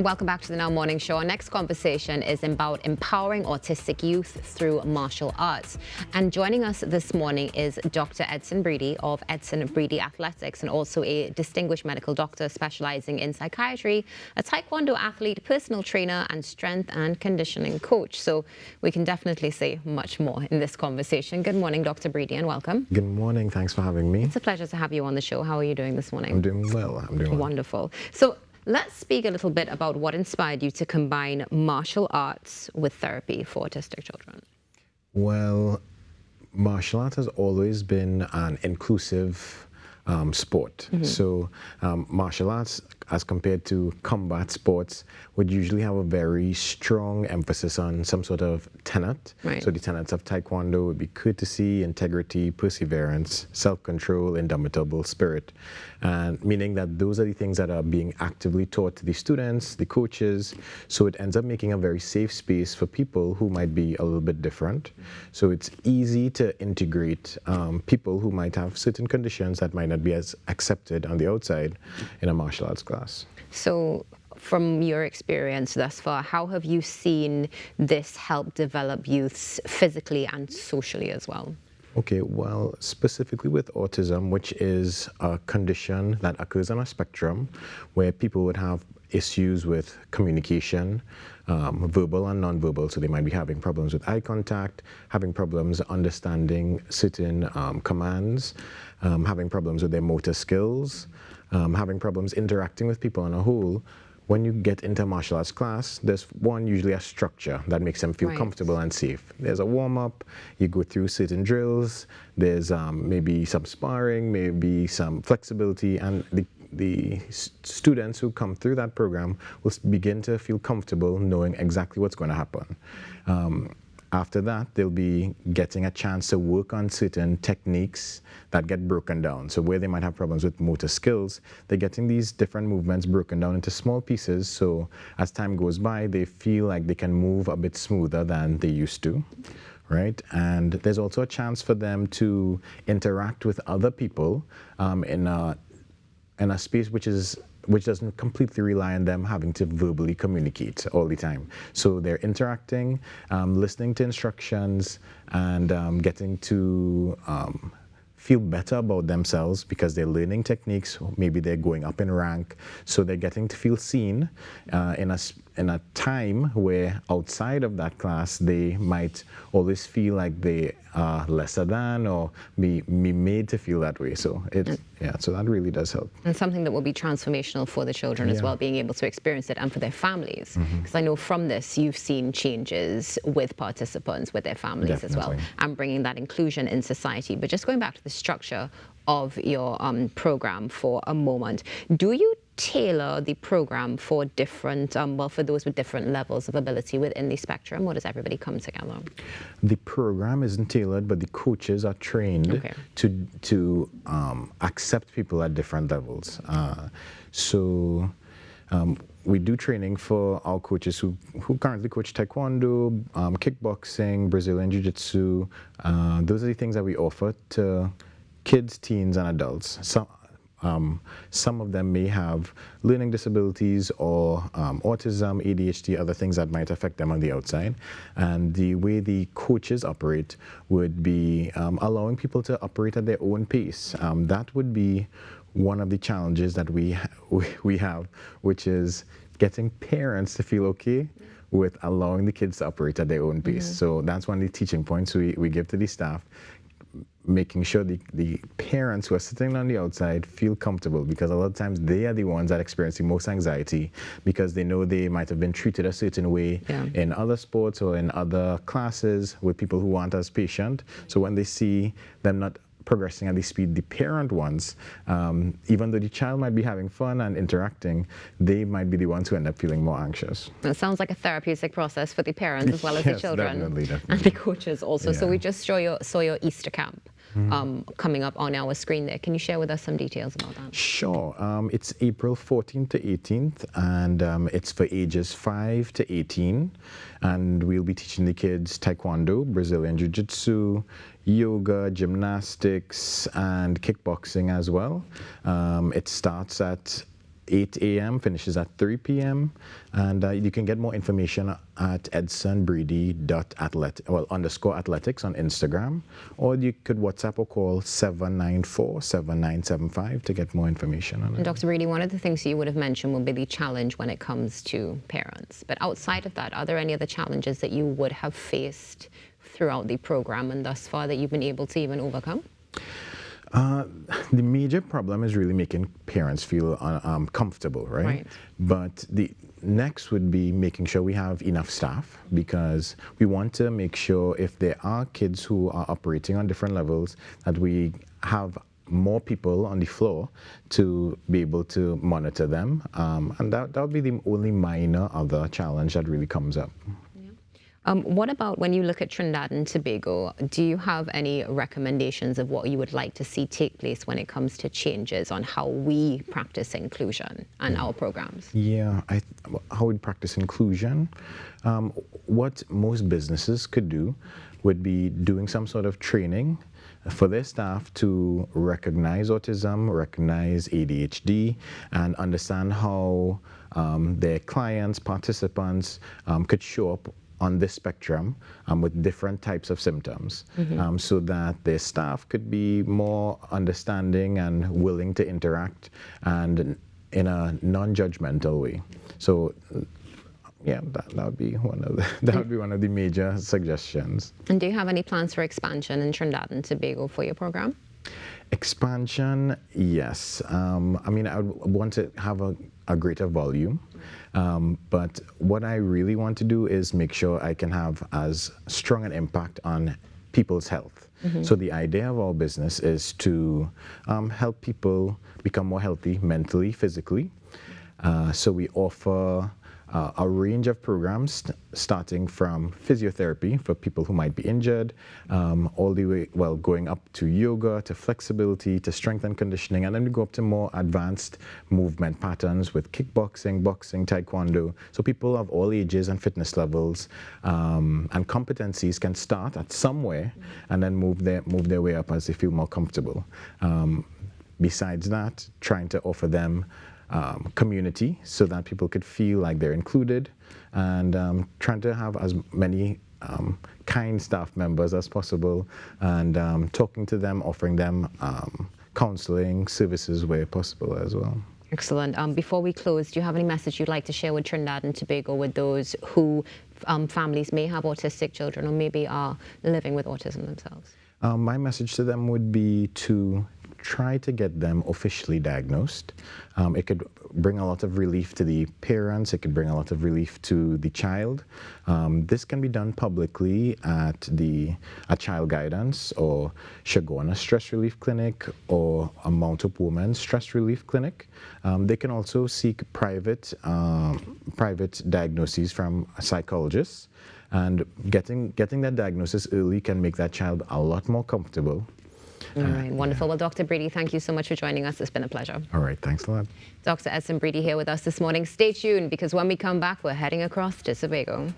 Welcome back to the Now Morning Show. Our next conversation is about empowering autistic youth through martial arts. And joining us this morning is Dr. Edson Breedy of Edson Breedy Athletics, and also a distinguished medical doctor specializing in psychiatry, a taekwondo athlete, personal trainer, and strength and conditioning coach. So we can definitely say much more in this conversation. Good morning, Dr. Breedy, and welcome. Good morning. Thanks for having me. It's a pleasure to have you on the show. How are you doing this morning? I'm doing well. Wonderful. So let's speak a little bit about what inspired you to combine martial arts with therapy for autistic children. Well, martial arts has always been an inclusive sport. So martial arts, as compared to combat sports, would usually have a very strong emphasis on some sort of tenet. Right. So the tenets of taekwondo would be courtesy, integrity, perseverance, self-control, indomitable spirit. And meaning that those are the things that are being actively taught to the students, the coaches. So it ends up making a very safe space for people who might be a little bit different. So it's easy to integrate people who might have certain conditions that might not be as accepted on the outside in a martial arts class. So from your experience thus far, how have you seen this help develop youths physically and socially as well? Okay, well, specifically with autism, which is a condition that occurs on a spectrum where people would have issues with communication, verbal and nonverbal. So they might be having problems with eye contact, having problems understanding certain commands, having problems with their motor skills, having problems interacting with people on a whole. When you get into a martial arts class, there's usually a structure that makes them feel comfortable and safe. There's a warm-up, you go through certain drills, there's maybe some sparring, maybe some flexibility, and the students who come through that program will begin to feel comfortable knowing exactly what's going to happen. After that, they'll be getting a chance to work on certain techniques that get broken down. So where they might have problems with motor skills, they're getting these different movements broken down into small pieces. So as time goes by, they feel like they can move a bit smoother than they used to, right? And there's also a chance for them to interact with other people in a space which doesn't completely rely on them having to verbally communicate all the time. So they're interacting, listening to instructions, and getting to feel better about themselves because they're learning techniques. Maybe they're going up in rank, so they're getting to feel seen in a time where outside of that class they might always feel like they are lesser than or be made to feel that way. So so that really does help. And something that will be transformational for the children as well, being able to experience it, and for their families. Because I know from this you've seen changes with participants, with their families as well, and bringing that inclusion in society. But just going back to the structure of your program for a moment, do you tailor the program for different, for those with different levels of ability within the spectrum, or does everybody come together? The program isn't tailored, but the coaches are trained to accept people at different levels. We do training for our coaches who currently coach taekwondo, kickboxing, Brazilian jiu-jitsu. Those are the things that we offer to kids, teens, and adults. Some of them may have learning disabilities or autism, ADHD, other things that might affect them on the outside. And the way the coaches operate would be allowing people to operate at their own pace. That would be one of the challenges that we have, which is getting parents to feel okay with allowing the kids to operate at their own pace. So that's one of the teaching points we give to the staff, making sure the parents who are sitting on the outside feel comfortable, because a lot of times they are the ones that experience the most anxiety because they know they might have been treated a certain way in other sports or in other classes with people who aren't as patient. So when they see them not progressing at the speed the parent wants, even though the child might be having fun and interacting, they might be the ones who end up feeling more anxious. It sounds like a therapeutic process for the parents as well as the children. Definitely. And the coaches also. So we just saw your Easter camp coming up on our screen there. Can you share with us some details about that? Sure. It's April 14th to 18th, and it's for ages 5 to 18. And we'll be teaching the kids taekwondo, Brazilian jiu-jitsu, yoga, gymnastics, and kickboxing as well. It starts at 8 a.m., finishes at 3 p.m. And you can get more information at _athletics on Instagram, or you could WhatsApp or call 794-7975 to get more information on it. And Dr. Brady, one of the things you would have mentioned will be the challenge when it comes to parents. But outside of that, are there any other challenges that you would have faced throughout the program and thus far that you've been able to even overcome? The major problem is really making parents feel comfortable, right? But the next would be making sure we have enough staff, because we want to make sure if there are kids who are operating on different levels, that we have more people on the floor to be able to monitor them. And that would be the only minor other challenge that really comes up. What about when you look at Trinidad and Tobago? Do you have any recommendations of what you would like to see take place when it comes to changes on how we practice inclusion and our programs? Yeah, how we practice inclusion. What most businesses could do would be doing some sort of training for their staff to recognize autism, recognize ADHD, and understand how their clients, participants could show up on this spectrum with different types of symptoms, so that their staff could be more understanding and willing to interact and in a non-judgmental way. So yeah, that would be one of the major suggestions. And do you have any plans for expansion in Trinidad and Tobago for your program? Expansion, yes. I mean, I would want to have a greater volume, but what I really want to do is make sure I can have as strong an impact on people's health. So the idea of our business is to help people become more healthy mentally, physically. So we offer a range of programs starting from physiotherapy for people who might be injured, all the way, going up to yoga, to flexibility, to strength and conditioning, and then we go up to more advanced movement patterns with kickboxing, boxing, taekwondo. So people of all ages and fitness levels and competencies can start at somewhere and then move their way up as they feel more comfortable. Besides that, trying to offer them community so that people could feel like they're included, and trying to have as many kind staff members as possible, and talking to them, offering them counseling services where possible as well. Excellent. Before we close, do you have any message you'd like to share with Trinidad and Tobago, with those who families may have autistic children or maybe are living with autism themselves? My message to them would be to try to get them officially diagnosed. It could bring a lot of relief to the parents, it could bring a lot of relief to the child. This can be done publicly at a child guidance, or Shagona Stress Relief Clinic, or a Mount Hope Women's Stress Relief Clinic. They can also seek private diagnoses from psychologists, and getting that diagnosis early can make that child a lot more comfortable. All right, wonderful. Well, Dr. Brady, thank you so much for joining us. It's been a pleasure. All right, thanks a lot. Dr. Edson Brady here with us this morning. Stay tuned, because when we come back, we're heading across to Tobago.